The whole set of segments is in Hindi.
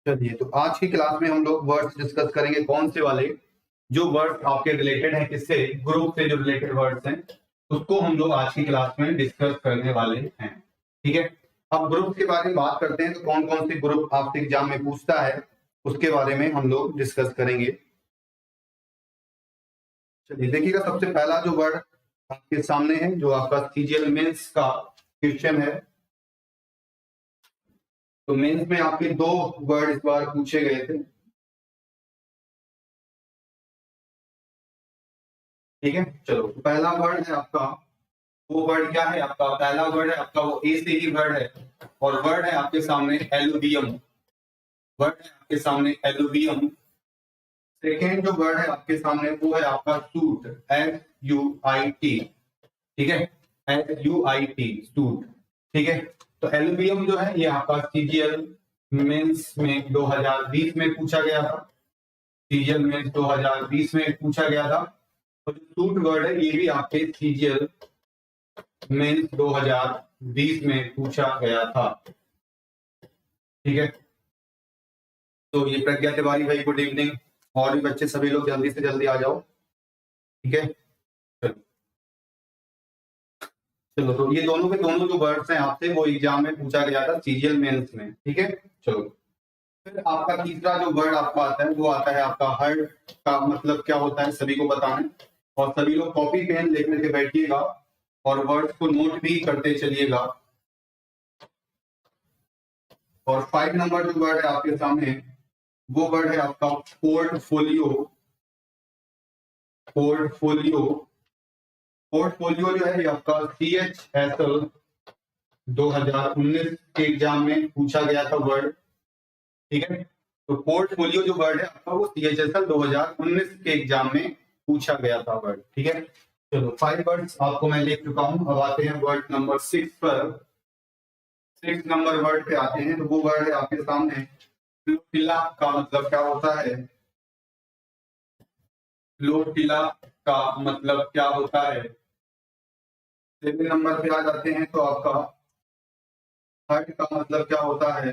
चलिए, तो आज की क्लास में हम लोग वर्ड्स डिस्कस करेंगे। कौन से वाले? जो वर्ड्स आपके रिलेटेड हैं, किससे? ग्रुप से जो रिलेटेड वर्ड्स हैं उसको हम लोग आज की क्लास में डिस्कस करने वाले हैं। ठीक है, अब ग्रुप के बारे में बात करते हैं। तो कौन कौन से ग्रुप आपसे एग्जाम में पूछता है उसके बारे में हम लोग डिस्कस करेंगे। चलिए देखिएगा, सबसे पहला जो वर्ड आपके सामने है, जो आपका सीजीएल मेंस का क्वेश्चन है। तो मेंस में आपके दो वर्ड इस बार पूछे गए थे। ठीक है, चलो तो पहला वर्ड है आपका, वो वर्ड क्या है आपका? पहला वर्ड है आपका वो ए से ही वर्ड है, और वर्ड है आपके सामने एलुवियम। वर्ड है आपके सामने एलुवियम। सेकेंड जो वर्ड है आपके सामने वो है आपका सूट, SUIT। ठीक है, SUIT, सूट। ठीक है, तो एलुवियम जो है ये आपका सीजीएल मेंस में 2020 में पूछा गया था। सीजीएल मेंस 2020 में पूछा गया था। और जो सूट वर्ड है ये भी आपके सीजीएल मेंस 2020 में पूछा गया था। ठीक है, तो ये प्रज्ञा तिवारी भाई गुड इवनिंग, और भी बच्चे सभी लोग जल्दी से जल्दी आ जाओ। ठीक है, चलो तो ये दोनों के दोनों जो वर्ड्स हैं आपसे वो एग्जाम में पूछा गया था सीजीएल मेंस में। ठीक है, चलो फिर आपका तीसरा जो वर्ड आपका आता है वो आता है आपका हर्ड। का मतलब क्या होता है सभी को बताना है, और सभी लोग कॉपी पेन लेकर के बैठिएगा और वर्ड्स को नोट भी करते चलिएगा। और 5 नंबर जो वर्ड है आपके सामने वो वर्ड है आपका पोर्टफोलियो। पोर्टफोलियो, पोर्टफोलियो जो है ये आपका CHSL 2019 के एग्जाम में पूछा गया था वर्ड। ठीक है, तो पोर्टफोलियो जो वर्ड है आपका वो CHSL 2019 के एग्जाम में पूछा गया था वर्ड। ठीक है, चलो 5 वर्ड्स आपको मैं लिख चुका हूं। अब आते हैं वर्ड नंबर 6 पर। 6 नंबर वर्ड पे आते हैं, तो वो वर्ड है आपके सामने फ्लोटिला। का मतलब क्या होता है? फ्लोटिला का मतलब क्या होता है? 7 नंबर पे आ जाते हैं, तो आपका हर्ट का मतलब क्या होता है?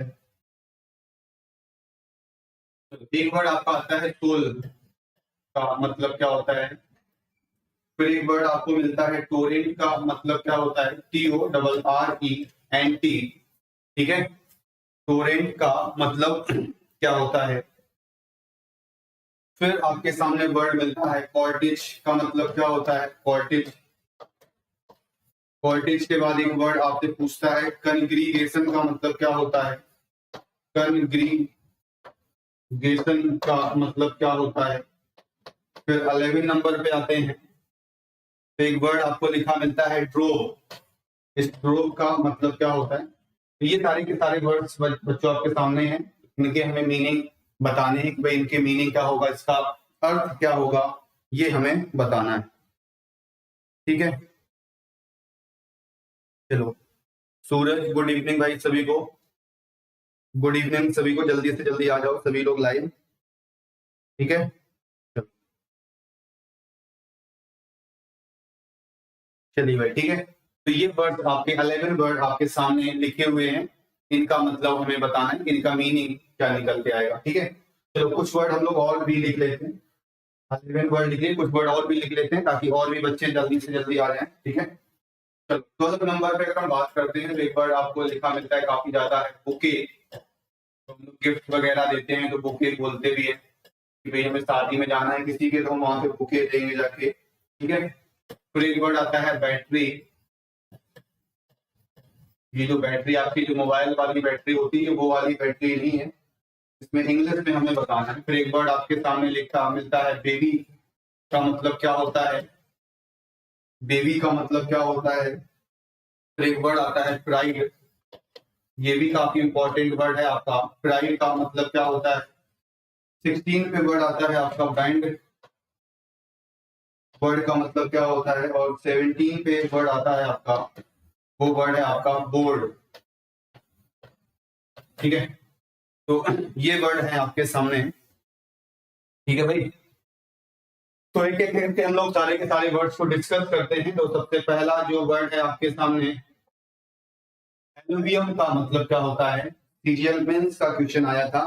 एक वर्ड आपका आता है सोल, का मतलब क्या होता है? फिर एक वर्ड आपको मिलता है टोरेंट। का मतलब क्या होता है? TORRENT। ठीक है, टोरेंट का मतलब क्या होता है? फिर आपके सामने वर्ड मिलता है कॉर्टिज। का मतलब क्या होता है? कॉर्टिज। कॉर्टिज के बाद एक वर्ड आपसे पूछता है कन्ग्रीगेशन। का मतलब क्या होता है? कन्ग्रीगेशन का मतलब क्या होता है? फिर 11 नंबर पे आते हैं, तो एक वर्ड आपको लिखा मिलता है ड्रोव। इस ड्रोव का मतलब क्या होता है? तो ये सारे के सारे वर्ड्स बच्चों आपके सामने हैं। इनके हमें मीनिंग बताने हैं कि भाई इनके मीनिंग क्या होगा, इसका अर्थ क्या होगा, ये हमें बताना है। ठीक है, चलो सूरज गुड इवनिंग भाई सभी को, गुड इवनिंग सभी को, जल्दी से जल्दी आ जाओ सभी लोग लाइव। ठीक है, चलिए भाई ठीक है। तो ये वर्ड आपके 11 वर्ड आपके सामने लिखे हुए हैं। इनका मतलब हमें बताना है, इनका मीनिंग क्या निकल के आएगा। ठीक है, चलो कुछ वर्ड हम लोग और भी लिख लेते हैं। 11 वर्ड लिख लिए, कुछ वर्ड और भी लिख लेते हैं ताकि और भी बच्चे जल्दी से जल्दी आ जाएं। ठीक है, चलो 12 नंबर पे अगर हम बात करते हैं तो एक वर्ड आपको लिखा मिलता है काफी ज्यादा है बुके। तो हम लोग गिफ्ट वगैरह देते हैं तो बुके बोलते भी है कि भाई हमें शादी में जाना है किसी के, तो हम वहां पे बुके देंगे जाके। ठीक है, फिर एक वर्ड आता है बैटरी। ये जो बैटरी आपकी जो मोबाइल वाली बैटरी होती है वो वाली बैटरी नहीं है, इसमें इंग्लिश में हमें बताना है। फिर एक वर्ड आपके सामने लिखा मिलता है बेबी। का मतलब क्या होता है? बेबी का मतलब क्या होता है? फिर एक वर्ड आता है प्राइड। ये भी काफी इंपॉर्टेंट वर्ड है आपका। प्राइड का मतलब क्या होता है? 16 पे वर्ड आता है आपका बैंड। वर्ड का मतलब क्या होता है? और 17 पे वर्ड आता है आपका, वो वर्ड है आपका बोर्ड। ठीक है, तो ये वर्ड है आपके सामने। ठीक है भाई, तो एक एक करके हम लोग सारे के सारे वर्ड्स को डिस्कस करते हैं। तो सबसे पहला जो वर्ड है आपके सामने, एलुवियम का मतलब क्या होता है? सीजीएल मेंस का क्वेश्चन आया था।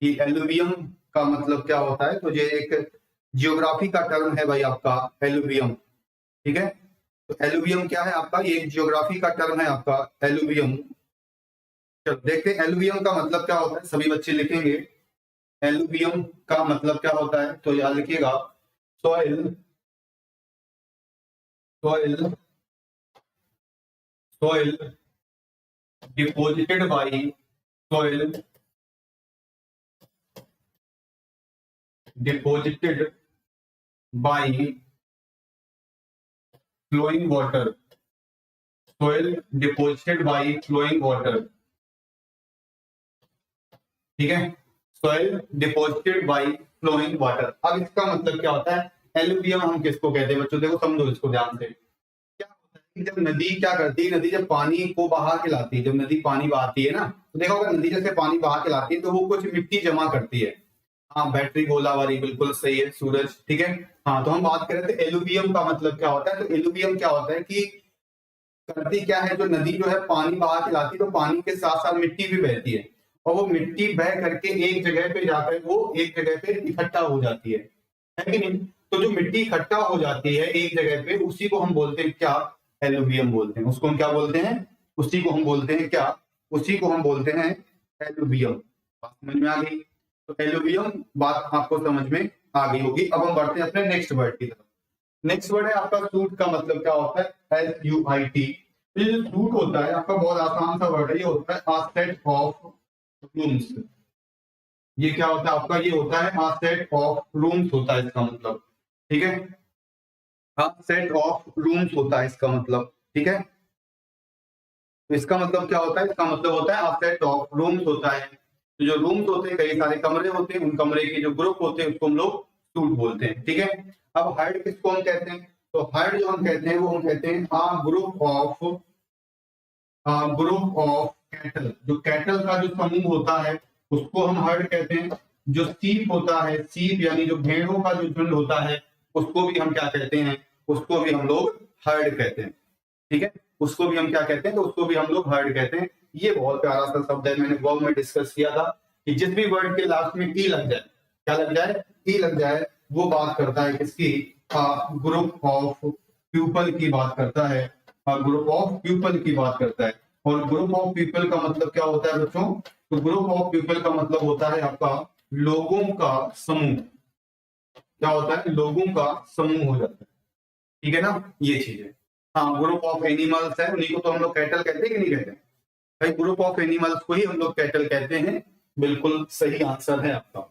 कि एलुवियम का मतलब क्या होता है, तो ये एक जियोग्राफी का टर्म है भाई आपका एलुवियम। ठीक है, तो एलुवियम क्या है आपका, ये एक जियोग्राफी का टर्म है आपका एलुवियम। चलो देखते हैं एलुवियम का मतलब क्या होता है, सभी बच्चे लिखेंगे एलुवियम का मतलब क्या होता है। तो याद लिखिएगा, soil soil soil deposited by soil deposited by flowing water, soil deposited by flowing water। ठीक है, soil deposited by flowing water। अब इसका मतलब क्या होता है, एलुवियम हम किसको कहते हैं बच्चों, देखो समझो इसको ध्यान से। क्या होता है कि जब नदी क्या करती है, नदी जब पानी को बहा के लाती है, जब नदी पानी बहाती है ना, तो देखो अगर नदी जैसे पानी बहा के लाती है तो वो कुछ मिट्टी जमा करती है। हाँ, बैटरी गोलाबारी बिल्कुल सही है सूरज। ठीक है, हाँ तो हम बात कर रहे थे एलुवियम का मतलब क्या होता है। तो एलुवियम क्या होता है कि करती क्या है, जो नदी जो है पानी बहा के लाती है तो पानी के साथ साथ मिट्टी भी बहती है, और वो मिट्टी बह करके एक जगह पे जाकर वो एक जगह पे इकट्ठा हो जाती है कि नहीं। तो जो मिट्टी इकट्ठा हो जाती है एक जगह पे, उसी को हम बोलते हैं क्या, एलुवियम बोलते हैं। उसको हम क्या बोलते हैं, उसी को हम बोलते हैं क्या, उसी को हम बोलते हैं एलुवियम। बात समझ में आ गई, तो एलुवियम बात आपको समझ में आ गई होगी। अब हम बढ़ते हैं अपने नेक्स्ट वर्ड की तरफ। नेक्स्ट वर्ड है आपका सूट का मतलब क्या होता है, SUIT। ये जो सूट होता है आपका बहुत आसान सा वर्ड है, ये होता है a set of rooms। ये क्या होता है आपका, ये होता है a set of rooms होता है इसका मतलब। ठीक है, a set of rooms होता है इसका मतलब। ठीक है, तो इसका मतलब क्या होता है, इसका मतलब होता है a set of rooms होता है। तो जो रूम्स होते हैं, कई सारे कमरे होते हैं, उन कमरे के जो ग्रुप होते हैं उसको हम लोग सूट बोलते हैं। ठीक है, अब हर्ड किसको हम कहते हैं, तो हर्ड जो हम कहते हैं वो हम कहते हैं ग्रुप ऑफ कैटल। जो कैटल का जो समूह होता है उसको हम हर्ड कहते हैं। जो सीप होता है, सीप यानी जो भेड़ों का जो झुंड होता है, उसको भी हम क्या कहते हैं, उसको भी हम लोग हर्ड कहते हैं। ठीक है, उसको भी हम क्या कहते हैं, तो उसको भी हम लोग हर्ड कहते हैं। ये बहुत प्यारा सा शब्द है, मैंने वर्ब में डिस्कस किया था कि जिस भी वर्ड के लास्ट में ई लग जाए, क्या लग जाए, ई लग जाए, वो बात करता है किसकी, ग्रुप ऑफ पीपल की बात करता है, ग्रुप ऑफ पीपल की बात करता है। और ग्रुप ऑफ पीपल का मतलब क्या होता है बच्चों, तो ग्रुप ऑफ पीपल का मतलब होता है आपका लोगों का समूह। क्या होता है, लोगों का समूह हो जाता है। ठीक है ना, ये चीज है। हाँ, ग्रुप ऑफ एनिमल्स है, उन्हीं को तो हम लोग कैटल कहते हैं कि नहीं कहते भाई, ग्रुप ऑफ एनिमल्स को ही हम लोग कैटल कहते हैं। बिल्कुल सही आंसर है आपका।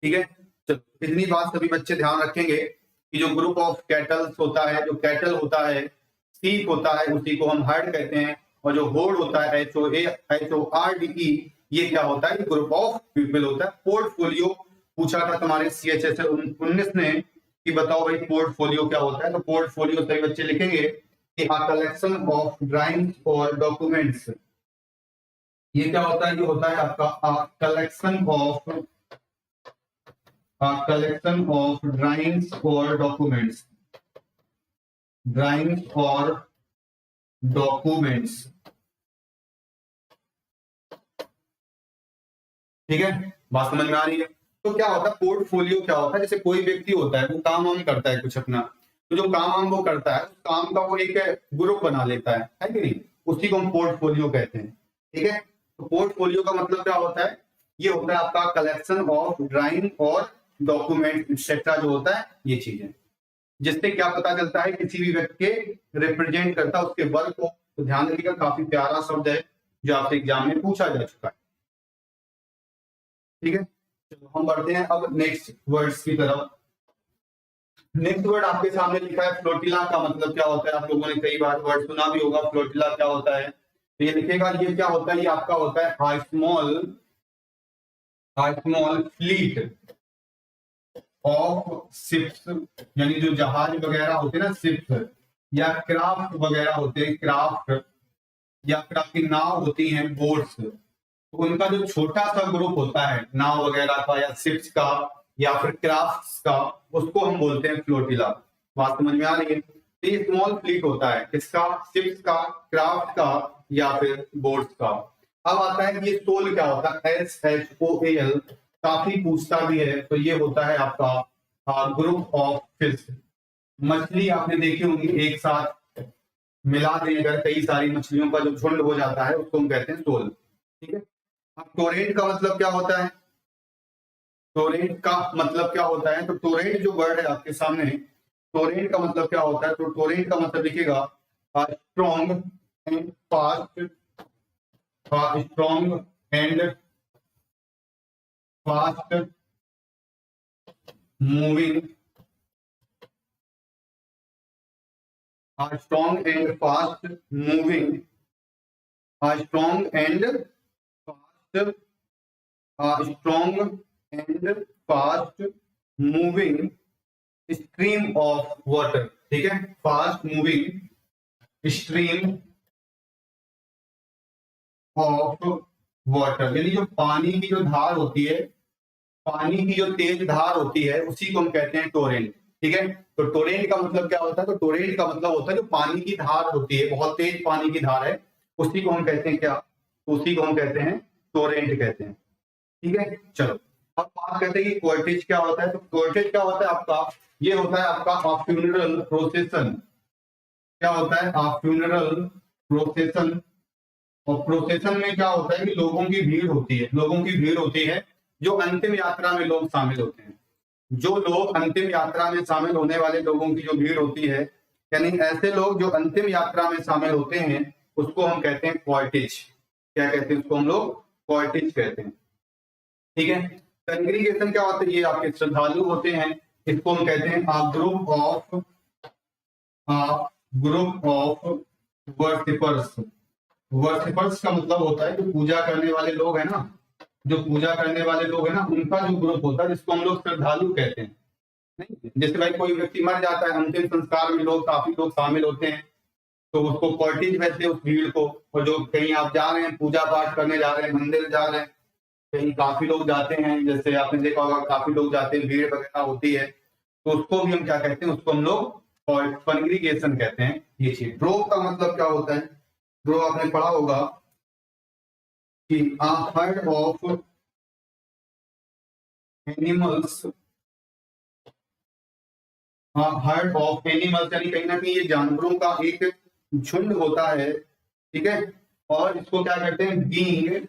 ठीक है, चलो इतनी बात सभी बच्चे ध्यान रखेंगे कि जो ग्रुप ऑफ कैटल्स होता है, जो कैटल होता है, सीप होता है, उसी को हम हर्ड कहते हैं। और जो होर्ड होता है, HORDE, ये क्या होता है, ग्रुप ऑफ पीपल होता है। पोर्टफोलियो पूछा था तुम्हारे CHS 19 ने कि बताओ भाई पोर्टफोलियो क्या होता है। तो पोर्टफोलियो सभी बच्चे लिखेंगे कि कलेक्शन ऑफ ड्राइंग्स और डॉक्यूमेंट्स। ये क्या होता है, ये होता है आपका कलेक्शन ऑफ ड्राइंग्स और डॉक्यूमेंट्स, ड्राइंग्स और डॉक्यूमेंट्स। ठीक है, बात समझ में आ रही है। तो क्या होता है पोर्टफोलियो, क्या होता है, जैसे कोई व्यक्ति होता है वो काम वाम करता है कुछ अपना, तो जो काम वाम वो करता है उस काम का वो एक ग्रुप बना लेता है कि नहीं, उसी को हम पोर्टफोलियो कहते हैं। ठीक है, तो पोर्टफोलियो का मतलब क्या होता है, ये होता है आपका कलेक्शन ऑफ ड्राइंग और डॉक्यूमेंट एक्सेट्रा जो होता है, ये चीजें जिससे क्या पता चलता है किसी भी व्यक्ति के रिप्रेजेंट करता है उसके वर्क को। तो ध्यान रखिएगा, काफी प्यारा शब्द है जो आपसे एग्जाम में पूछा जा चुका है। ठीक है, चलो हम बढ़ते हैं अब नेक्स्ट वर्ड्स की तरफ। नेक्स्ट वर्ड आपके सामने लिखा है फ्लोटिला का मतलब क्या होता है। आप लोगों ने कई बार वर्ड सुना भी होगा, फ्लोटिला क्या होता है। तो ये लिखेगा, ये क्या होता है, ये आपका होता है a small fleet of ships, यानी जो जहाज वगैरह होते हैं ना, शिप्स, या क्राफ्ट वगैरह होते हैं, क्राफ्ट, या फिर आपकी नाव होती हैं, बोट्स, तो उनका जो छोटा सा ग्रुप होता है नाव वगैरह का या शिप्स का या फिर क्राफ्ट्स का, उसको हम बोलते हैं फ्लोटिला। बात समझ में आ रही है। तो ये स्मॉल फ्लीट होता है किसका, शिप्स का, क्राफ्ट का या फिर बोट्स का। अब आता है कि ये सोल क्या होता है, SHOAL, काफी पूछता भी है। तो ये होता है आपका ग्रुप ऑफ फिश। मछली आपने देखी होंगी एक साथ मिला दें अगर कई सारी मछलियों का जो झुंड हो जाता है उसको हम कहते हैं सोल। ठीक है। अब टोरेंट का मतलब क्या होता है, टोरेंट का मतलब क्या होता है, तो टोरेंट जो वर्ड है आपके सामने, टोरेंट का मतलब क्या होता है, तो टोरेंट का मतलब लिखिएगा strong and fast, strong and fast moving, strong and fast moving, strong and fast, strong and fast moving stream of water. ठीक है, fast moving stream of water, यानी जो पानी की जो धार होती है, पानी की जो तेज धार होती है उसी को हम कहते हैं टोरेंट। ठीक है, तो टोरेंट का मतलब क्या होता है, तो टोरेंट का मतलब होता है जो पानी की धार होती है, बहुत तेज पानी की धार है, उसी को हम कहते हैं क्या, उसी को हम कहते हैं टोरेंट कहते हैं। ठीक है, चलो अब बात करते हैं कि कोर्टेज क्या होता है। तो कोर्टेज क्या होता है आपका, ये होता है आपका फ्यूनरल प्रोसेशन। क्या होता है, फ्यूनरल प्रोसेशन। और प्रोसेशन में क्या होता है कि लोगों की भीड़ होती है, लोगों की भीड़ होती है, जो अंतिम यात्रा में लोग शामिल होते हैं, जो लोग अंतिम यात्रा में शामिल होने वाले लोगों की जो भीड़ होती है, यानी ऐसे लोग जो अंतिम यात्रा में शामिल होते हैं उसको हम कहते हैं कॉर्टेज। क्या कहते हैं उसको हम लोग, कॉर्टेज कहते हैं। ठीक है, कंग्रीगेशन क्या होता है, ये आपके श्रद्धालु होते हैं, इसको हम कहते हैं ग्रुप ऑफ वर्शिपर्स। वर्शिपर्स का मतलब होता है जो पूजा करने वाले लोग हैं ना, जो पूजा करने वाले लोग हैं ना, उनका जो ग्रुप होता है जिसको हम लोग श्रद्धालु कहते हैं। नहीं, जैसे भाई कोई व्यक्ति मर जाता है, अंतिम संस्कार में लोग काफी लोग शामिल होते हैं, तो उसको कॉर्टेज कहते हैं उस भीड़ को। और जो कहीं आप जा रहे हैं, पूजा पाठ करने जा रहे हैं, मंदिर जा रहे हैं, कहीं काफी लोग जाते हैं, जैसे आपने देखा होगा काफी लोग जाते हैं, भीड़ वगैरह होती है, तो उसको भी हम क्या कहते हैं, उसको हम लोग कॉन्ग्रीगेशन कहते हैं। ये चीज। ड्रोव का मतलब क्या होता है, ड्रोव आपने पढ़ा होगा कि heard of animals, heard of animals यानी कहीं ना कहीं ये जानवरों का एक झुंड होता है। ठीक है, और इसको क्या कहते हैं, being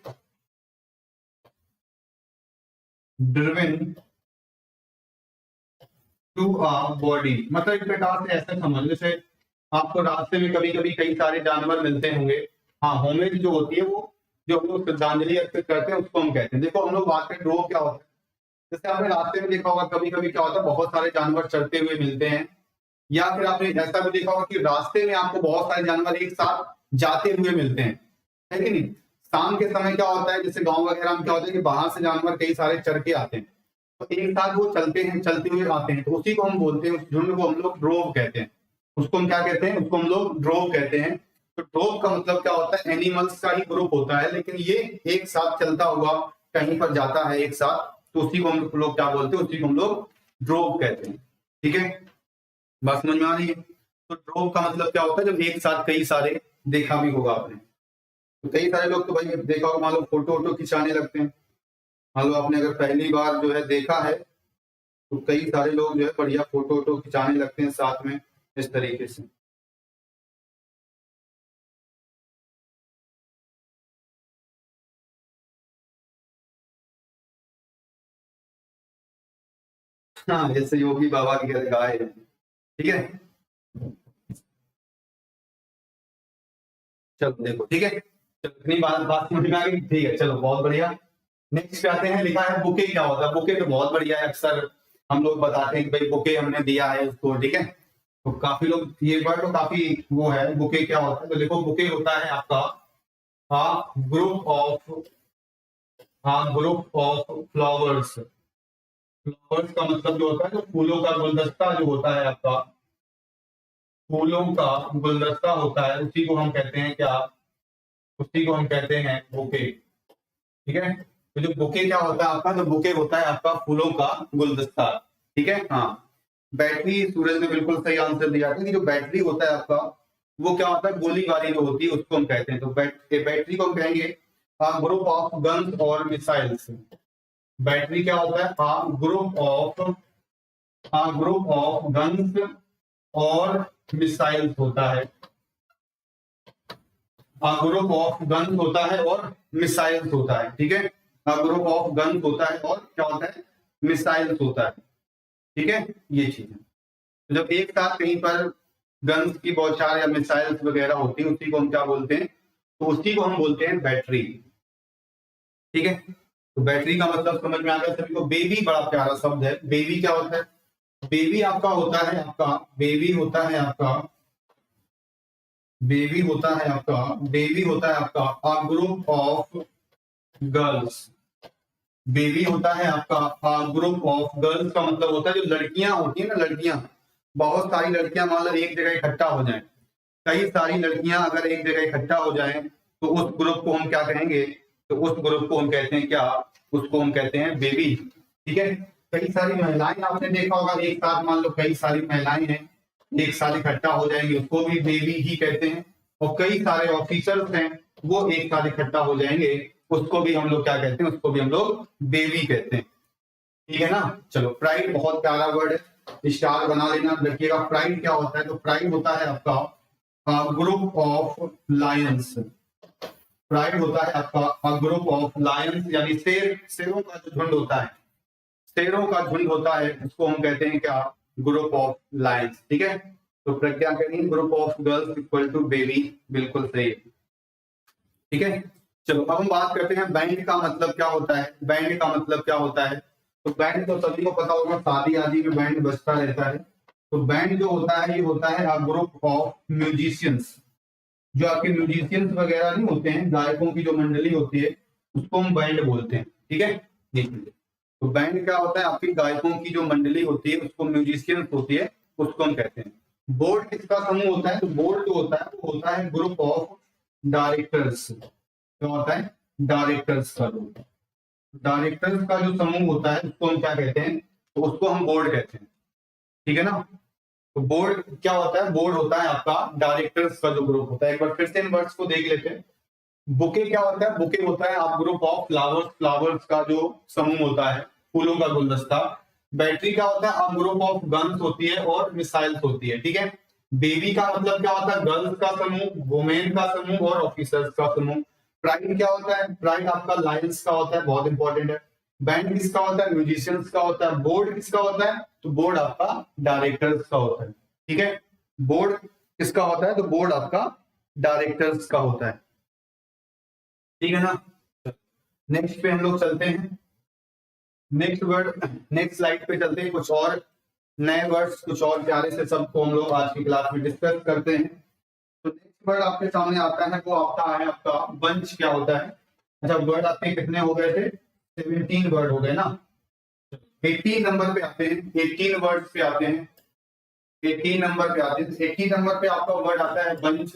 driven to a body. मतलब एक प्रकार से ऐसा समझ, जैसे आपको रास्ते में कभी कभी कई सारे जानवर मिलते होंगे, हाँ, होमेज जो होती है वो जो हम लोग श्रद्धांजलि अर्पित करते हैं उसको हम कहते हैं। देखो हम लोग बात करें ड्रोव क्या होता है, जैसे आपने रास्ते में देखा होगा कभी कभी क्या होता है, बहुत सारे जानवर चलते हुए मिलते हैं, या फिर आपने ऐसा भी देखा होगा कि रास्ते में आपको बहुत सारे जानवर एक साथ जाते हुए मिलते हैं, है कि नहीं। शाम के समय क्या होता है, जैसे गांव वगैरह में क्या होता है कि बाहर से जानवर कई सारे चढ़ के आते हैं, तो एक साथ वो चलते हैं, चलते हुए आते हैं, तो उसी को हम बोलते हैं, उस झुंड को हम लोग ड्रोव कहते हैं। उसको हम क्या कहते हैं, उसको हम लोग ड्रोव कहते हैं। तो ड्रोव का मतलब क्या होता है, एनिमल्स का ही ग्रुप होता है, लेकिन ये एक साथ चलता हुआ कहीं पर जाता है एक साथ, तो उसी को हम लोग क्या बोलते हैं, उसी को हम लोग ड्रोव कहते हैं। ठीक है, बात समझ में आ रही है। तो ड्रोव का मतलब क्या होता है, जब एक साथ कई सारे, देखा भी होगा आपने, तो कई सारे लोग तो भाई देखा होगा, मान लो फोटो वोटो खिंचाने लगते हैं, मान लो आपने अगर पहली बार जो है देखा है, तो कई सारे लोग जो है बढ़िया फोटो वोटो खिंचाने लगते हैं साथ में इस तरीके से। हाँ, जैसे योगी बाबा की गाय है। ठीक है, चलो देखो, ठीक है, चलो इतनी बात बात समझ में आ गई। ठीक है, चलो बहुत बढ़िया। नेक्स्ट पे आते हैं, लिखा है बुके क्या होता है। बुके तो बहुत बढ़िया है, अक्सर हम लोग बताते हैं कि भाई बुके हमने दिया है उसको। ठीक है, तो काफी लोग ये वर्ड तो काफी वो है, बुके क्या होता है, तो देखो बुके होता है आपका group of, group of flowers. Flowers का मतलब जो होता है, जो फूलों का गुलदस्ता जो होता है आपका, फूलों का गुलदस्ता होता है, उसी को हम कहते हैं क्या, उसी को हम कहते हैं बुके। ठीक है, तो जो बुके क्या होता है आपका, तो बुके होता है आपका फूलों का गुलदस्ता। ठीक है, हाँ, बैटरी, सूरज ने बिल्कुल सही आंसर दिया था कि जो बैटरी होता है आपका, वो क्या होता है, गोली वाली जो होती है उसको हम कहते हैं। तो बैटरी को हम कहेंगे अ ग्रुप ऑफ गन्स और मिसाइल्स। बैटरी क्या होता है? अ ग्रुप ऑफ गन्स और मिसाइल्स होता है। अ ग्रुप ऑफ गन्स होता है और मिसाइल्स होता है, ठीक है। अ ग्रुप ऑफ गन्स होता है और क्या होता है? मिसाइल्स होता है, ठीक है। ये चीज है। तो जब एक साथ कहीं पर गन्स की बौछार या मिसाइल्स वगैरह होती है, उसी को हम क्या बोलते हैं? तो उसी को हम बोलते हैं बैटरी, ठीक है। तो बैटरी का मतलब समझ में आ गया सभी को। बेबी बड़ा प्यारा शब्द है। बेबी क्या होता है? बेबी आपका होता है आपका बेबी होता है आपका बेबी होता है आपका बेबी होता है आपका a group of girls. Baby होता है आपका अ ग्रुप ऑफ गर्ल्स का मतलब होता है जो लड़कियां होती है ना, लड़कियां, बहुत सारी लड़कियां मान लो एक जगह इकट्ठा हो जाएं, कई सारी लड़कियां अगर एक जगह इकट्ठा हो जाएं तो उस ग्रुप को हम क्या कहेंगे? तो उस ग्रुप को हम कहते हैं क्या? उसको हम कहते हैं बेबी, ठीक है। कई सारी महिलाएं आपने देखा होगा, एक साथ मान लो कई सारी महिलाएं हैं, एक साथ इकट्ठा हो जाएंगे, उसको भी बेबी ही कहते हैं। और कई सारे ऑफिसर्स हैं, वो एक साथ इकट्ठा हो जाएंगे, उसको भी हम लोग क्या कहते हैं? उसको भी हम लोग बेबी कहते हैं, ठीक है ना। चलो, प्राइड बहुत प्यारा वर्ड है, स्टार बना लेना, रखिएगा। प्राइड क्या होता है? तो प्राइड होता है आपका ग्रुप ऑफ लायंस। प्राइड होता है आपका ग्रुप ऑफ लायंस, यानी शेरों का जो झुंड होता है, शेरों का झुंड होता है, उसको हम कहते हैं क्या? ग्रुप ऑफ लायंस, ठीक है। तो प्रज्ञा करेंगे group of girls equal to baby, बिल्कुल सही है, ठीक है। चलो, अब हम बात करते हैं बैंड का मतलब क्या होता है। बैंड का मतलब क्या होता है? तो बैंड तो सभी को पता होगा, शादी आदि में बैंड बजता रहता है। तो बैंड जो होता है, ये होता है अ ग्रुप ऑफ म्यूजिशियंस। जो आपके म्यूजिशियंस वगैरह नहीं होते हैं, गायकों की जो मंडली होती है, उसको हम बैंड बोलते हैं, ठीक है। देखिए, तो बैंड क्या होता है? आपकी गायकों की जो मंडली होती है, उसको म्यूजिशियंस होती है, उसको हम कहते हैं। बोर्ड किसका समूह होता है? तो बोर्ड जो होता है वो होता है ग्रुप ऑफ डायरेक्टर्स। क्या होता है? डायरेक्टर्स का ग्रुप। डायरेक्टर्स का जो समूह होता है उसको हम क्या कहते हैं? तो उसको हम बोर्ड कहते हैं, ठीक है ना। तो बोर्ड क्या होता है? बोर्ड होता है आपका डायरेक्टर्स का जो ग्रुप होता है। एक बार फिर से इन वर्ड्स को देख लेते हैं। बुके क्या होता है? बुके होता है आप ग्रुप ऑफ फ्लावर्स, फ्लावर्स का जो समूह होता है, फूलों का गुलदस्ता। बैटरी क्या होता है? आप ग्रुप ऑफ गन्स होती है और मिसाइल्स होती है, ठीक है। बेबी का मतलब क्या होता है? गर्ल्स का समूह, वुमेन का समूह और ऑफिसर्स का समूह। प्राइड क्या होता है? प्राइड आपका लायंस का होता है, बहुत इंपॉर्टेंट है। बैंड किसका होता है? म्यूजिशियंस का होता है। बोर्ड किसका होता है? तो बोर्ड आपका डायरेक्टर्स का होता है, ठीक है। बोर्ड किसका होता है? तो बोर्ड आपका डायरेक्टर्स का होता है, ठीक है ना। नेक्स्ट पे हम लोग चलते हैं। नेक्स्ट स्लाइड पे चलते हैं। कुछ और नए वर्ड्स, कुछ और प्यारे से सबको हम लोग आज की क्लास में डिस्कस करते हैं। तो नेक्स्ट वर्ड आपके सामने आता है, वो आता है आपका बंच। क्या होता है? अच्छा, वर्ड आपके कितने हो गए थे? 17 वर्ड हो गए ना। 18 नंबर पे आते हैं। 18 वर्ड पे आते हैं। 18 नंबर पे आते हैं। 18 नंबर पे आपका वर्ड आता है बंच।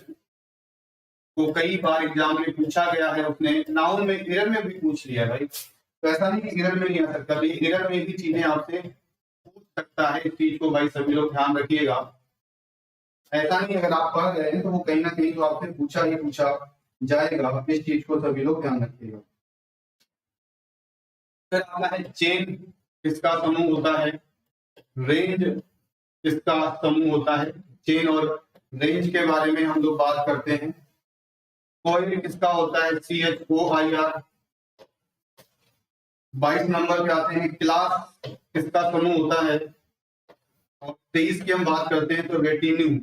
को कई बार एग्जाम में पूछा गया है, उसने नाउन में, एरर में भी पूछ लिया है भाई। तो ऐसा नहीं कि एरर में नहीं आ सकता, लेकिन एरर में भी चीजें आपसे पूछ सकता है। इस चीज को भाई सभी लोग ध्यान रखिएगा। ऐसा नहीं, अगर आप पढ़ रहे हैं तो वो कहीं ना कहीं तो आपसे पूछा ही पूछा जाएगा। इस चीज को सभी लोग ध्यान रखिएगा। फिर आता है चेन, किसका समूह होता है? रेंज किसका समूह होता है? चेन और रेंज के बारे में हम लोग बात करते हैं। कॉइल किसका होता है? CHOIR। 22 नंबर पे आते हैं। क्लास किसका समूह होता है? और 23 की हम बात करते हैं तो रेटिन्यू,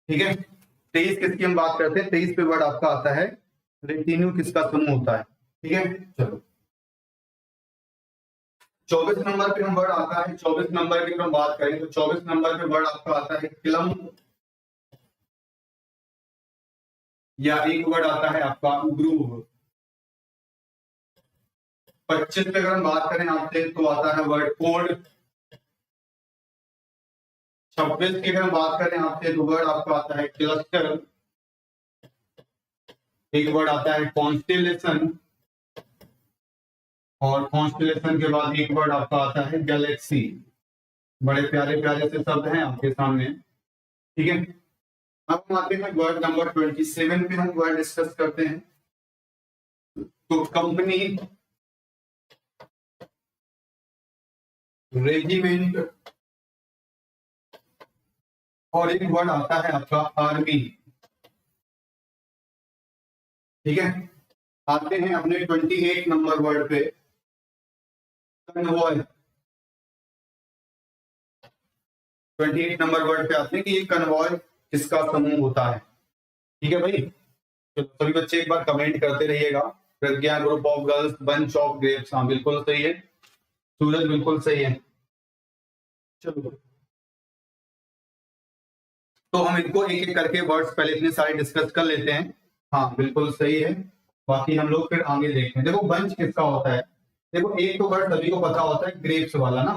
ठीक है। 23 किसकी हम बात करते हैं? 23 पे वर्ड आपका आता है रेटिन्यू, किसका समूह होता है, ठीक है। चलो, 24 नंबर पे हम वर्ड आता है। 24 नंबर की हम बात करें तो 24 नंबर पे वर्ड आपका आता है क्लम्प, या एक वर्ड आता है आपका ग्रूव। 25 पे अगर हम बात करें आपसे तो आता है वर्ड कोड। 26 की अगर हम बात करें आपसे तो वर्ड आपका आता है क्लस्टर। एक वर्ड आता है कॉन्स्टेलेशन, और कॉन्स्टेलेशन के बाद एक वर्ड आपका आता है गैलेक्सी। बड़े प्यारे प्यारे से शब्द हैं आपके सामने, ठीक है। अब हम आते हैं वर्ड नंबर 27 पे, हम वर्ड डिस्कस करते हैं। तो कंपनी, रेजिमेंट, और एक वर्ड आता है आपका आर्मी। ठीक है, आते हैं अपने 28 नंबर वर्ड पे, कन्वॉय। 28 नंबर वर्ड पे आते हैं कि ये कन्वॉय किसका समूह होता है। ठीक है भाई, तो सभी बच्चे एक बार कमेंट करते रहिएगा। Pragya group of girls, bunch of grapes, हाँ बिल्कुल सही है। सूरज बिल्कुल सही है। चलो, तो हम इनको एक एक करके वर्ड्स पहले इतने सारे डिस्कस कर लेते हैं। हाँ बिल्कुल सही है, बाकी हम लोग फिर आगे देखते हैं। देखो बंच किसका होता है, देखो एक तो वर्ड सभी को पता होता है, ग्रेप्स वाला ना।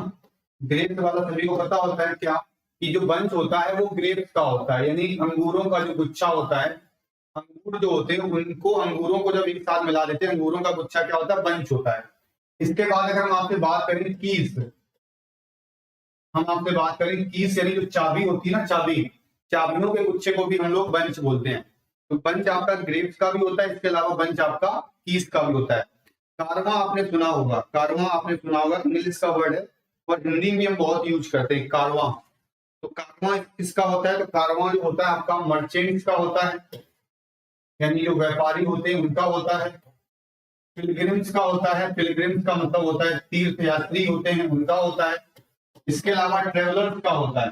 ग्रेप्स वाला सभी को पता होता है क्या, कि जो बंच होता है वो ग्रेप्स का होता है, यानी अंगूरों का जो गुच्छा होता है। अंगूर जो होते हैं उनको, अंगूरों को जब एक साथ मिला देते हैं, अंगूरों का गुच्छा क्या होता है, बंच होता है। इसके बाद अगर हम आपसे बात करें कीज, हम आपसे बात करें कीज यानी जो चाबी होती है ना, चाबी, चाबियों के गुच्छे को भी हम लोग बंच बोलते हैं। तो बंच आपका ग्रेप्स का भी होता है, इसके अलावा बंच आपका कीज का भी होता है। कारवां आपने सुना होगा, कारवां आपने सुना होगा, इंग्लिश का वर्ड है और हिंदी में हम बहुत यूज करते हैं कारवां। तो कारवां किसका होता है, तो कारवां जो होता है आपका मर्चेंट्स का होता है, यानी जो व्यापारी होते हैं उनका होता है। पिलग्रिम्स का होता है, पिलग्रिम्स का मतलब होता है तीर्थ यात्री होते हैं उनका होता है। इसके अलावा ट्रेवलर्स का होता है,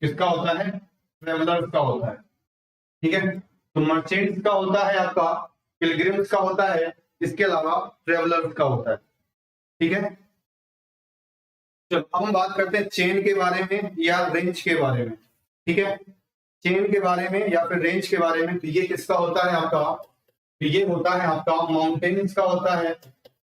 किसका होता है, ट्रेवलर्स का होता है। ठीक है, तो मर्चेंट्स का होता है आपका, पिलग्रिम्स का होता है, इसके अलावा ट्रेवलर्स का होता है। ठीक है, चलो अब हम बात करते हैं चेन के बारे में या रेंज के बारे में। ठीक है, चेन के बारे में या फिर रेंज के बारे में, तो ये किसका होता है आपका, तो ये होता है आपका माउंटेन्स का होता है,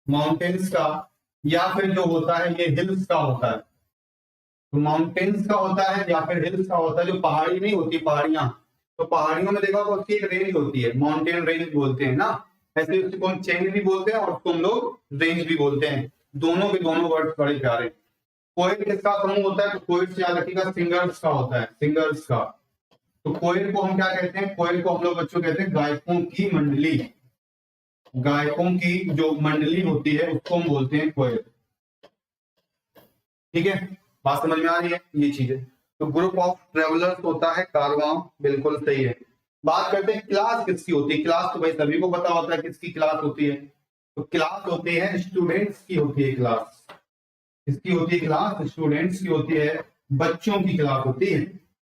माउंटेन्स का, या फिर जो होता है ये हिल्स का होता है। तो माउंटेन्स का होता है या फिर हिल्स का होता है, जो पहाड़ी नहीं होती, पहाड़ियां, तो पहाड़ियों में देखा उसकी एक रेंज होती है, माउंटेन रेंज बोलते हैं ना। ऐसे उसको हम चेन भी बोलते हैं और उसको हम लोग रेंज भी बोलते हैं। दोनों के दोनों वर्ड बड़े प्यारे। पोएट किसका समूह होता है, तो पोएट से याद रखिएगा सिंगर्स का होता है, सिंगर्स का। तो पोएट को हम क्या कहते हैं, पोएट को हम लोग बच्चों कहते हैं गायकों की मंडली। गायकों की जो मंडली होती है उसको हम बोलते हैं पोएट। ठीक है, बात समझ में आ रही है ये चीजें। तो ग्रुप ऑफ ट्रेवलर्स होता है कारवां, बिल्कुल सही है। बात करते हैं क्लास किसकी होती है, क्लास तो भाई सभी को पता होता है किसकी क्लास होती है। तो क्लास होती है स्टूडेंट्स की होती है क्लास। किसकी होती है क्लास, स्टूडेंट्स की होती है, बच्चों की क्लास होती है।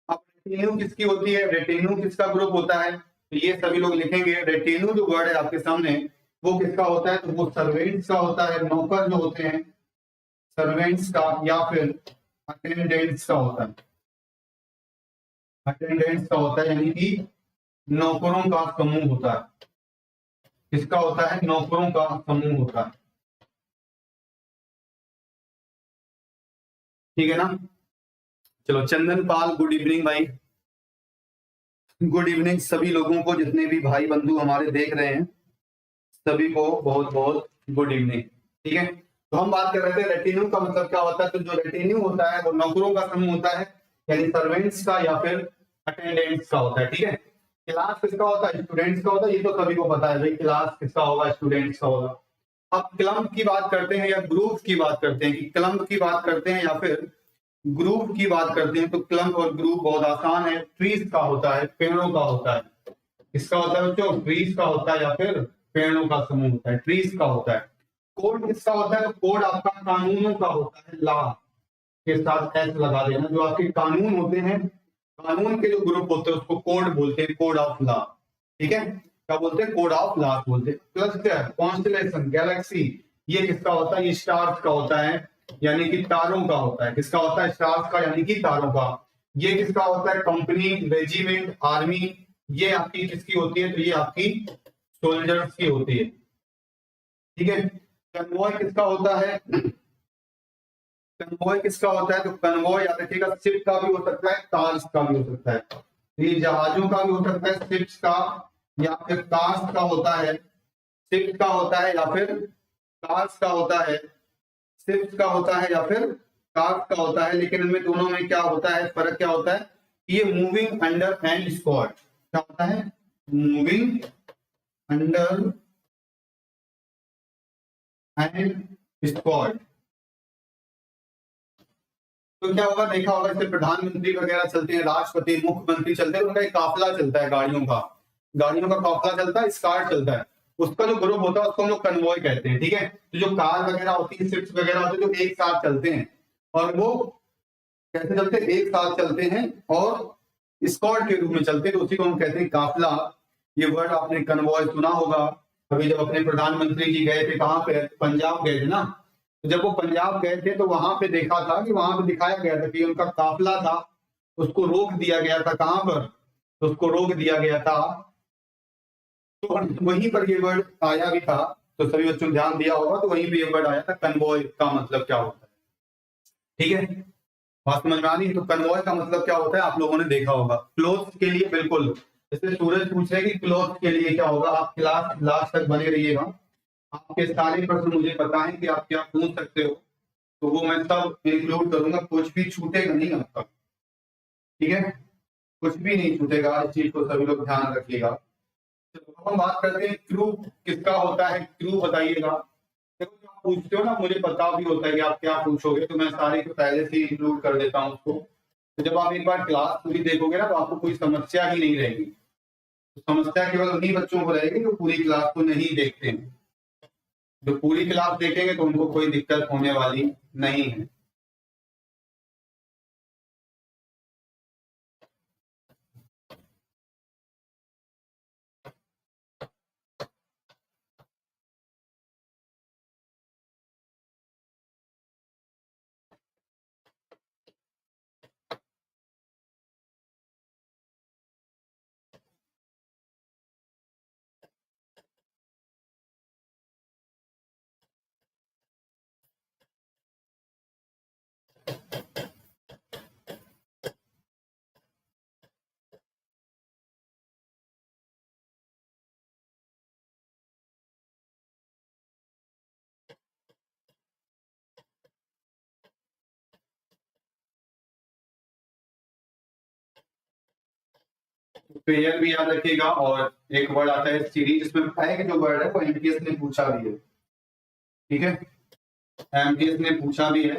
अब रेटिन्यू किसकी होती है, रेटिन्यू किसका ग्रुप होता है, तो ये सभी लोग लिखेंगे। रेटिन्यू जो वर्ड है आपके सामने वो किसका होता है, तो वो सर्वेंट्स का होता है, नौकर जो होते हैं सर्वेंट्स का, या फिर अटेंडेंट्स का होता है। अटेंडेंट्स का होता है यानी कि नौकरों का समूह होता है। किसका होता है, नौकरों का समूह होता है। ठीक है ना। चलो चंदन पाल, गुड इवनिंग भाई, गुड इवनिंग सभी लोगों को, जितने भी भाई बंधु हमारे देख रहे हैं सभी को बहुत बहुत गुड इवनिंग। ठीक है, तो हम बात कर रहे थे रेटिन्यू का मतलब क्या होता है। तो जो रेटिन्यू होता है वो नौकरों का समूह होता है, यानी सर्वेंट्स का या फिर अटेंडेंट्स का होता है। ठीक है, क्लास किसका होता है, स्टूडेंट्स का होता है, ये तो सभी को पता है भाई, क्लास किसका होगा, स्टूडेंट्स का होगा। अब क्लम्प की बात करते हैं या ग्रुप की बात करते हैं, कि क्लम्प की बात करते हैं या फिर ग्रुप की बात करते हैं, तो क्लम्प और ग्रुप बहुत आसान है। ट्रीज का होता है, पेड़ों का होता है। किसका होता है बच्चों, ट्रीज का होता है या फिर पेड़ों का समूह होता है, ट्रीज का होता है। कोड किसका होता है, तो कोड आपका कानूनों का होता है, लॉ के साथ एस लगा देना। जो आपके कानून होते हैं, कानून के जो ग्रुप होते हैं उसको कोड बोलते हैं, कोड ऑफ लॉ। ठीक है, क्या बोलते हैं, कोड ऑफ लॉ बोलते हैं। क्लस्टर, कॉन्स्टलेशन, गैलेक्सी, ये किसका होता है, ये स्टार्स का होता है, यानी कि तारों का होता है। किसका होता है, स्टार्स का यानी कि तारों का। ये किसका होता है, कंपनी, रेजिमेंट, आर्मी, ये आपकी किसकी होती है, तो ये आपकी सोल्जर्स की होती है। ठीक है, कन्वॉय किसका होता है, कन्वॉय किसका होता है, तो कन्वॉय याद रखिएगा शिप का भी हो सकता है, कार्स का भी हो सकता है। ये जहाजों का भी हो सकता है, शिप्स का या फिर कार्स का होता है। शिप का होता है या फिर कार्स का होता है, शिप्स का होता है या फिर कार्स का होता है। लेकिन इनमें दोनों में क्या होता है, फर्क क्या होता है, ये मूविंग अंडर एंड स्क्वाड क्या होता है, मूविंग अंडर एंड स्क्वाड। तो क्या होगा, देखा होगा जैसे प्रधानमंत्री वगैरह चलते हैं, राष्ट्रपति मुख्यमंत्री चलते हैं, उनका एक काफिला चलता है, गाड़ियों का काफिला चलता है, स्क्वाड चलता है, उसका जो ग्रुप होता है उसको हम लोग कन्वॉय कहते हैं। ठीक है, तो जो कार वगैरह होती है, शिप्स वगैरह होते हैं, जो एक साथ चलते हैं, और वो कैसे चलते हैं, एक साथ चलते हैं और स्क्वाड के रूप में चलते हैं, तो उसी को हम कहते हैं काफिला। ये वर्ड आपने कन्वॉय सुना होगा। अभी जब अपने प्रधानमंत्री जी गए थे कहाँ पे, पंजाब गए थे ना, तो जब वो पंजाब गए थे तो वहां पे देखा था कि वहां पे दिखाया गया था कि उनका काफिला था, उसको रोक दिया गया था। कहां पर, तो उसको रोक दिया गया था, तो वहीं पर ये वर्ड आया भी था। तो सभी बच्चों ने ध्यान दिया होगा, तो वहीं पे ये वर्ड आया था, कन्वॉय का मतलब क्या होता है। ठीक है, बात समझ में आ रही है। तो कन्वॉय का मतलब क्या होता है आप लोगों ने देखा होगा। क्लोथ के लिए बिल्कुल, जैसे सूरज पूछ रहे कि क्लोथ के लिए क्या होगा, आप क्लास लास्ट तक बने रहिएगा, आपके सारे प्रश्न मुझे पता है कि आप क्या पूछ सकते हो, तो वो मैं सब इंक्लूड करूंगा, कुछ भी छूटेगा नहीं आपका। ठीक है, कुछ भी नहीं छूटेगा, इस चीज को सभी लोग ध्यान रखिएगा। तो हम बात करते हैं क्रू किसका होता है, क्रू बताइएगा। देखो जो आप पूछते हो ना, मुझे पता भी होता है कि आप क्या पूछोगे, तो मैं सारे को पहले से इंक्लूड कर देता हूँ उसको। तो जब आप एक बार क्लास पूरी देखोगे ना, तो आपको कोई समस्या ही नहीं रहेगी। तो समस्या केवल उन्हीं बच्चों को रहेगी जो पूरी क्लास को नहीं देखते हैं। जो पूरी क्लास देखेंगे तो उनको कोई दिक्कत होने वाली नहीं है। पेयर भी याद रखिएगा, और एक वर्ड आता है सीरीज, इसमें पैक जो वर्ड है वो एमटीएस ने पूछा भी है। ठीक है, एमटीएस ने पूछा भी है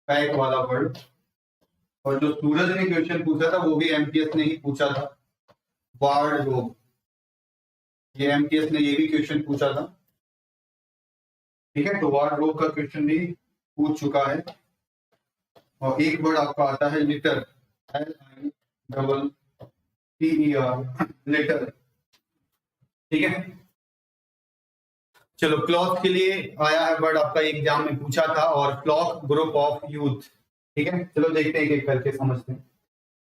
पैक वाला वर्ड, और जो सूरज ने क्वेश्चन पूछा था वो भी एमटीएस ने ही पूछा था, वार्डरोब, ये एमटीएस ने ये भी क्वेश्चन पूछा था। ठीक है, तो वार्डरोब का क्वेश्चन भी पूछ चुका है। और एक वर्ड आपका आता है लिटर, LITTER, लेटर। ठीक है, चलो क्लॉथ के लिए आया है वर्ड, आपका एग्जाम में पूछा था, और फ्लॉक ग्रुप ऑफ यूथ। ठीक है, चलो देखते हैं एक एक करके समझते हैं।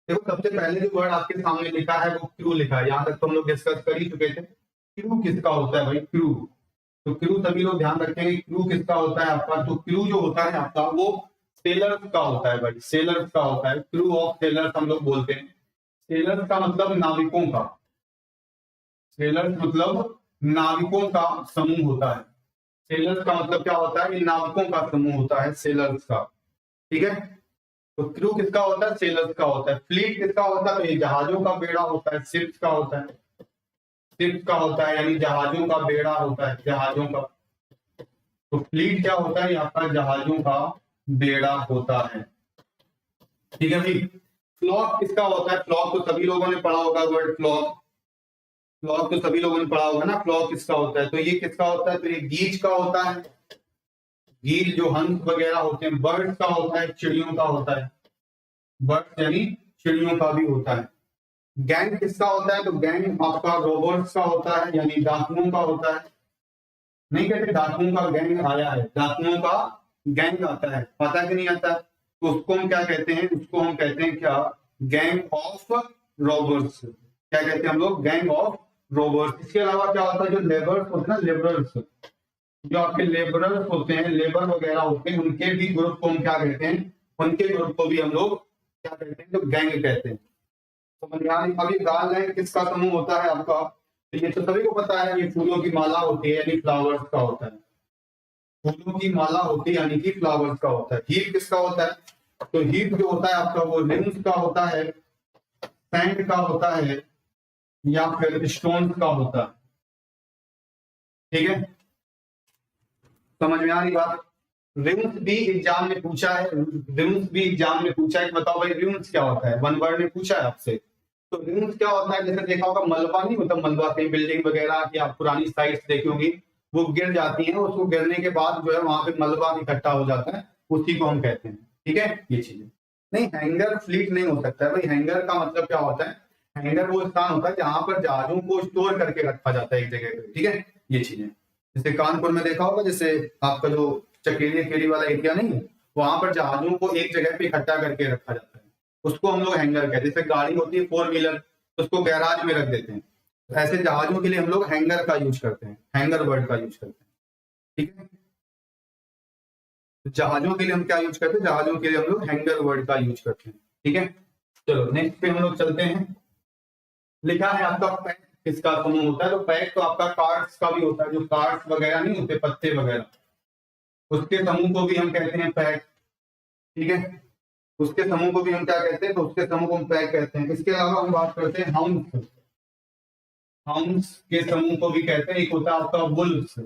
देखो सबसे पहले जो वर्ड आपके सामने लिखा है वो क्रू लिखा है, यहाँ तक तो हम लोग डिस्कस कर ही चुके थे। क्रू किसका होता है भाई, क्रू। तो क्रू सभी लोग ध्यान रखेंगे, क्रू किसका होता है आपका, तो क्रू जो होता है आपका वो सेलर्स का होता है भाई, सेलर्स का होता है, क्रू ऑफ सेलर्स हम लोग बोलते हैं। सेलर्स का मतलब नाविकों का, सेलर्स मतलब नाविकों का समूह होता है। सेलर्स का मतलब क्या होता है, ये नाविकों का समूह होता है सेलर्स का। ठीक है, तो क्रू किसका होता है, सेलर्स का होता है। फ्लीट किसका होता है, तो ये जहाजों का बेड़ा होता है, शिप्स का होता है, शिप्स का होता है, यानी जहाजों का बेड़ा होता है, जहाजों का। तो फ्लीट क्या होता है, आपका जहाजों का बेड़ा होता है। ठीक है भाई, फ्लॉक किसका होता है, फ्लॉक तो सभी लोगों ने पढ़ा होगा वर्ड फ्लॉक, फ्लॉक तो सभी लोगों ने पढ़ा होगा ना, फ्लॉक किसका होता है, तो ये किसका होता है, तो ये गीच का होता है। गीच जो हंस वगैरह होते हैं, बर्ड्स का होता है, चिड़ियों का होता है, बर्ड्स यानी चिड़ियों का भी होता है। गैंग किसका होता है, तो गैंग आपका रोबर्ट्स का होता है, यानी डाकुओं का होता है। नहीं कहते डाकुओं का गैंग आया है, डाकुओं का गैंग आता है, पता कि नहीं आता, तो उसको हम क्या कहते हैं, उसको हम कहते हैं क्या, गैंग ऑफ रॉबर्स। क्या कहते हैं हम लोग, गैंग ऑफ रॉबर्स। इसके अलावा क्या होता है, जो लेबर्स होते हैं ना, लेबरर्स, जो आपके लेबरर्स होते हैं, लेबर वगैरह होते हैं, उनके भी ग्रुप को हम क्या कहते हैं, उनके ग्रुप को भी हम लोग क्या कहते हैं, तो गैंग कहते हैं। तो यहाँ अभी गार्लैंड किसका समूह होता है आपका, तो ये तो सभी को पता है, ये फूलों की माला होती है, यानी फ्लावर्स का होता है, फूलों की माला होती है यानी कि फ्लावर्स का होता है। हीप किसका होता है, तो हीप जो होता है आपका वो रिम्स का होता है, सैंड का होता है या फिर स्टोन का होता है। ठीक है, समझ में आ रही बात। रिम्स भी एग्जाम में पूछा है, रिम्स भी एग्जाम में पूछा है कि बताओ भाई रिम्स क्या होता है, वन वर्ड में पूछा है आपसे। तो रिम्स क्या होता है, जैसे देखा होगा मलबा नहीं होता, मलबा कहीं बिल्डिंग वगैरह की आप पुरानी साइट्स देखी होंगी, वो गिर जाती है, उसको गिरने के बाद जो है वहां पे मलबा इकट्ठा हो जाता है, उसी को हम कहते हैं। ठीक है, ये चीजें नहीं, हैंगर फ्लीट नहीं हो सकता है भाई। हैंगर का मतलब क्या होता है, हैंगर वो स्थान होता है जहां पर जहाजों को स्टोर करके रखा जाता है एक जगह पे। ठीक है, ये चीजें जैसे कानपुर में देखा होगा, जैसे आपका जो चकेरी केरी वाला एरिया नहीं है, वहां पर जहाजों को एक जगह पे इकट्ठा करके रखा जाता है, उसको हम लोग हैंगर कहते हैं। जैसे गाड़ी होती है 4 व्हीलर, उसको गैराज में रख देते हैं, ऐसे जहाजों के लिए हम लोग हैंगर का यूज करते हैं, हैंगर वर्ड का यूज करते हैं। ठीक है, जहाजों के लिए हम क्या यूज करते हैं, जहाजों के लिए हम लोग हैंगर वर्ड का यूज करते हैं। ठीक है, चलो नेक्स्ट पे हम लोग चलते हैं। लिखा है आपका पैक किसका समूह होता है, तो पैक तो आपका कार्ड्स का भी होता है, जो कार्ड्स वगैरह नहीं होते, पत्ते वगैरह, उसके समूह को भी हम कहते हैं पैक। ठीक है, उसके समूह को भी हम क्या कहते हैं, तो उसके समूह को हम पैक कहते हैं। इसके अलावा हम बात करते हैं हाउंड्स, हाउंड्स के समूह को भी कहते हैं। एक होता है आपका वुल्व्स।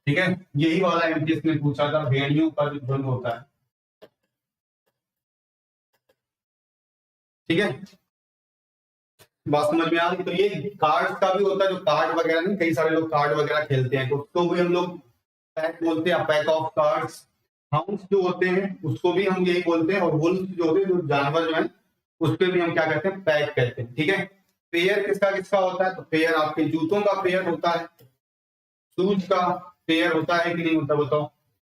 ठीक है, यही वाला एमटीएस ने पूछा था, भेड़ियों का जो झुंड होता है। ठीक है, बात समझ में आ रही। तो ये कार्ड्स का भी होता है, जो कार्ड वगैरह नहीं, कई सारे लोग कार्ड वगैरह खेलते हैं, तो उसको भी हम लोग पैक बोलते हैं, पैक ऑफ कार्ड्स। हाउंड्स जो होते हैं उसको भी हम यही बोलते हैं, और वुल्फ जो होते हैं, जो जानवर जो है, उसके भी हम क्या कहते हैं, पैक कहते हैं। ठीक है, पेयर किसका किसका होता है, तो पेयर आपके जूतों का पेयर होता है, शूज का पेयर होता है कि नहीं होता, बताओ,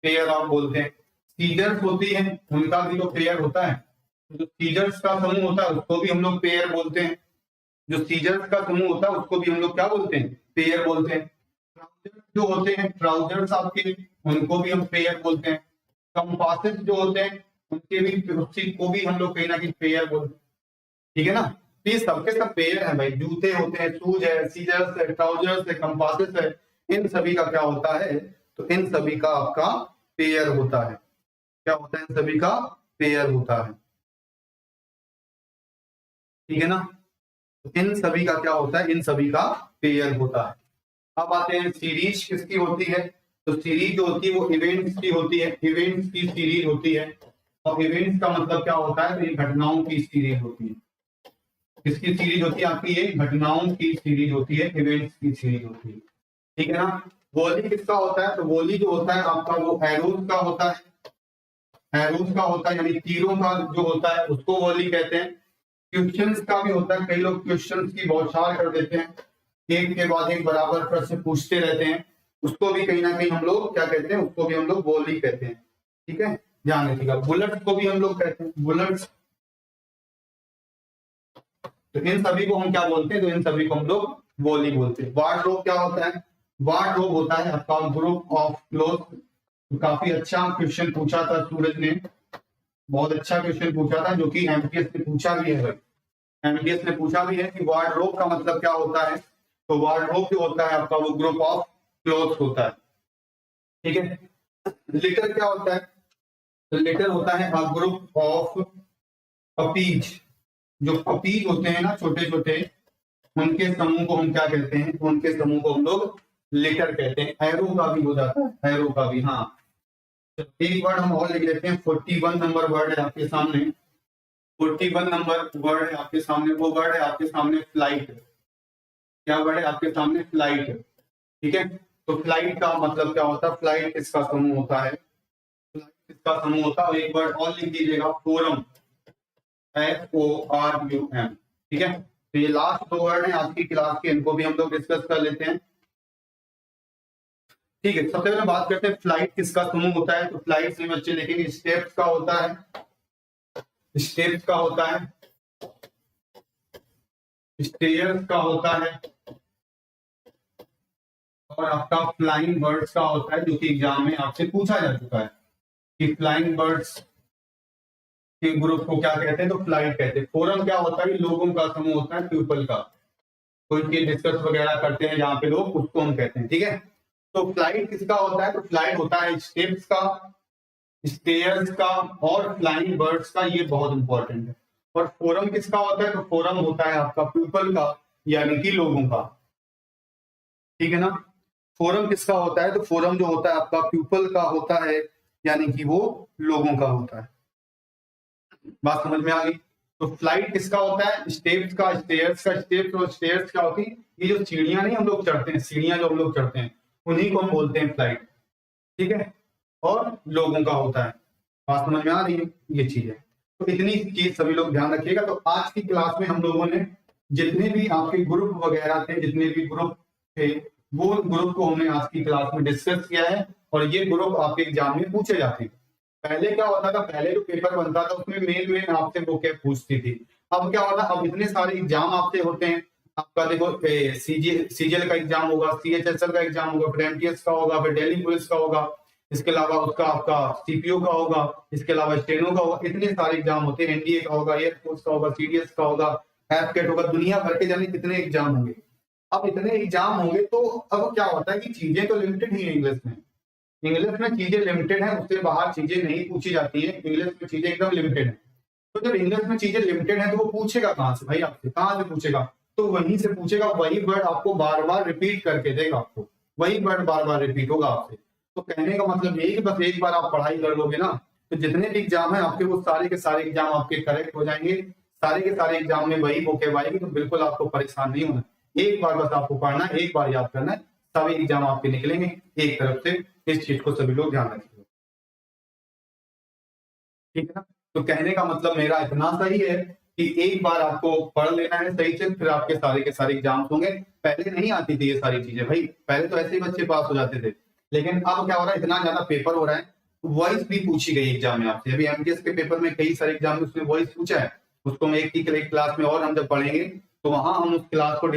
पेयर आप बोलते हैं। सीजर्स होती है, उनका भी तो पेयर होता है, जो सीजर्स का समूह होता है उसको भी हम लोग पेयर बोलते हैं। जो सीजर्स का समूह होता है उसको भी हम लोग क्या बोलते हैं, पेयर बोलते हैं। ट्राउजर्स जो होते हैं, ट्राउजर्स आपके, उनको भी हम पेयर बोलते हैं। कंपासेस जो होते हैं उनके भी, उसी को भी हम लोग कहीं ना कहीं पेयर बोलते हैं। ठीक है ना, तो ये सबके सब पेयर है भाई, जूते होते हैं, शूज है, सीजर्स है, ट्राउजर्स है, कंपासेस है, इन सभी का क्या होता है, तो इन सभी का आपका पेयर होता है। क्या होता है, इन सभी का पेयर होता है। ठीक है ना, इन सभी का क्या होता है, इन सभी का पेयर होता है। अब आते हैं सीरीज किसकी होती है, तो सीरीज जो होती है वो इवेंट्स की होती है, इवेंट्स की सीरीज होती है। और इवेंट्स का मतलब क्या होता है, तो ये घटनाओं की सीरीज होती है। किसकी सीरीज होती है आपकी, ये घटनाओं की सीरीज होती है, इवेंट्स की सीरीज होती है। ठीक है ना, वॉली किसका होता है, तो वॉली जो होता है आपका वो एरोज का होता है, एरोज का होता है, यानी तीरों का जो होता है उसको वॉली कहते हैं। क्वेश्चंस का भी होता है, कई लोग क्वेश्चंस की बौछार कर देते हैं, एक के बाद एक बराबर प्रश्न पूछते रहते हैं, उसको भी कहीं ना कहीं हम लोग क्या कहते हैं, उसको भी हम लोग वॉली कहते हैं। ठीक है, ध्यान रखिएगा। बुलेट्स को भी हम लोग कहते हैं, बुलेट्स। तो इन सभी को हम क्या बोलते हैं, तो इन सभी को हम लोग वॉली बोलते हैं। वार्डरोब क्या होता है, वार्डरोब होता है आपका ग्रुप ऑफ क्लोथ। तो काफी अच्छा क्वेश्चन पूछा था सूरज ने, बहुत अच्छा क्वेश्चन पूछा था, जो कि एमटीएस ने पूछा भी है भाई, एमटीएस ने पूछा भी है कि वार्डरोब का मतलब क्या होता है। तो वार्डरोब जो होता है आपका वो ग्रुप ऑफ क्लोथ्स होता है। ठीक है, लिटर क्या होता है, तो लिटर होता है अ ग्रुप ऑफ पपीज। जो पपीज होते हैं ना छोटे छोटे, उनके समूह को हम क्या कहते हैं, उनके समूह को हम लोग लिटर कहते हैं। एरो का भी हो जाता है, एरो का भी। हाँ, एक वर्ड हम और लिख लेते हैं, 41 नंबर वर्ड है आपके सामने, 41 नंबर वर्ड है आपके सामने, वो वर्ड है आपके सामने फ्लाइट। क्या वर्ड है आपके सामने, फ्लाइट। ठीक है, तो फ्लाइट का मतलब क्या होता है, फ्लाइट किसका समूह होता है, फ्लाइट किसका समूह होता है। एक वर्ड और लिख दीजिएगा, फोरम, FORUM। ठीक है, तो ये लास्ट 2 वर्ड है आज की क्लास के, इनको भी हम लोग डिस्कस कर लेते हैं। ठीक है, सबसे पहले बात करते हैं फ्लाइट किसका समूह होता है। तो फ्लाइट में बच्चे देखेंगे स्टेप्स का होता है, स्टेप्स का होता है, स्टेयर्स का होता है, और आपका फ्लाइंग बर्ड्स का होता है, जो कि एग्जाम में आपसे पूछा जा चुका है कि फ्लाइंग बर्ड्स के ग्रुप को क्या कहते हैं, तो फ्लाइट कहते हैं। फोरम क्या होता है, लोगों का समूह होता है, पीपल का, कोई चीज डिस्कस वगैरह करते हैं जहां पे लोग, उसको हम कहते हैं। ठीक है, तो फ्लाइट किसका होता है, तो फ्लाइट होता है स्टेप्स का, स्टेयर्स का और फ्लाइंग बर्ड्स का। ये बहुत इंपॉर्टेंट है, और फोरम किसका होता है? तो फोरम होता है आपका पीपल का, यानी कि लोगों का। ठीक है ना? फोरम किसका होता है? तो फोरम जो होता है आपका पीपल का होता है, यानी कि वो लोगों का होता है। बात समझ में आ गई? तो फ्लाइट किसका होता है? स्टेप्स का, स्टेयर्स का। स्टेप्स और स्टेयर्स क्या होती है? ये जो सीढ़ियां नहीं हम लोग चढ़ते हैं, सीढ़ियां जो हम लोग चढ़ते हैं, उन्हीं को हम बोलते हैं फ्लाइट। ठीक है? और लोगों का होता है। बात समझ में आ रही है? ये चीज है। तो इतनी चीज सभी लोग ध्यान रखिएगा। तो आज की क्लास में हम लोगों ने जितने भी आपके ग्रुप वगैरह थे, जितने भी ग्रुप थे, वो ग्रुप को हमने आज की क्लास में डिस्कस किया है, और ये ग्रुप आपके एग्जाम में पूछे जाते हैं। पहले क्या होता था? पहले जो पेपर बनता था उसमें मेन मेन आपसे वो क्या पूछती थी। अब क्या होता है? अब इतने सारे एग्जाम आपसे होते हैं। आपका देखो सीजीएल का एग्जाम होगा, सीएचएसएल का एग्जाम होगा, फिर एमटीएस का होगा, फिर दिल्ली पुलिस का होगा, इसके अलावा उसका आपका सीपीओ का होगा, इसके अलावा स्टेनो का होगा। इतने सारे एग्जाम होते हैं। एनडीए का होगा, एयरफोर्स का होगा, सीडीएस का होगा, एफकेट होगा, दुनिया भर के जाने कितने एग्जाम होंगे। अब इतने एग्जाम होंगे तो अब क्या होता है कि चीजें तो लिमिटेड ही है इंग्लिश में। इंग्लिश में चीजें लिमिटेड है, उससे बाहर चीजें नहीं पूछी जाती है। इंग्लिश में चीजें एकदम लिमिटेड है। तो जब इंग्लिश में चीजें लिमिटेड है तो वो पूछेगा कहाँ से भाई? आपसे कहाँ से पूछेगा? तो वहीं से पूछेगा। वही वर्ड आपको बार बार रिपीट करके देगा। आपको वही वर्ड बार बार रिपीट होगा आपसे। तो कहने का मतलब यही कि बस एक बार आप पढ़ाई कर लोगे ना, तो जितने भी एग्जाम है आपके, वो सारे के सारे एग्जाम आपके करेक्ट हो जाएंगे। सारे के सारे एग्जाम में वही वोकेब आएगी। तो बिल्कुल आपको परेशान नहीं होना। एक बार बस आपको पढ़ना है, एक बार याद करना है, सभी एग्जाम आपके निकलेंगे एक तरफ से। इस चीज को सभी लोग ध्यान रखिए। ठीक है ना? तो कहने का मतलब मेरा इतना सही है कि एक बार आपको पढ़ लेना है सही से, फिर आपके सारे के सारे एग्जाम्स होंगे। पहले नहीं आती थी ये सारी चीजें भाई, पहले तो ऐसे ही बच्चे पास हो जाते थे। लेकिन अब क्या हो रहा है? इतना ज्यादा पेपर हो रहा है, वॉइस भी पूछी गई एग्जाम में आपसे। अभी एमटीएस के पेपर में कई सारे एग्जाम में उसने वॉइस पूछा है। उसको हम एक ही क्लास में, और हम जब पढ़ेंगे तो वहां हम उस क्लास को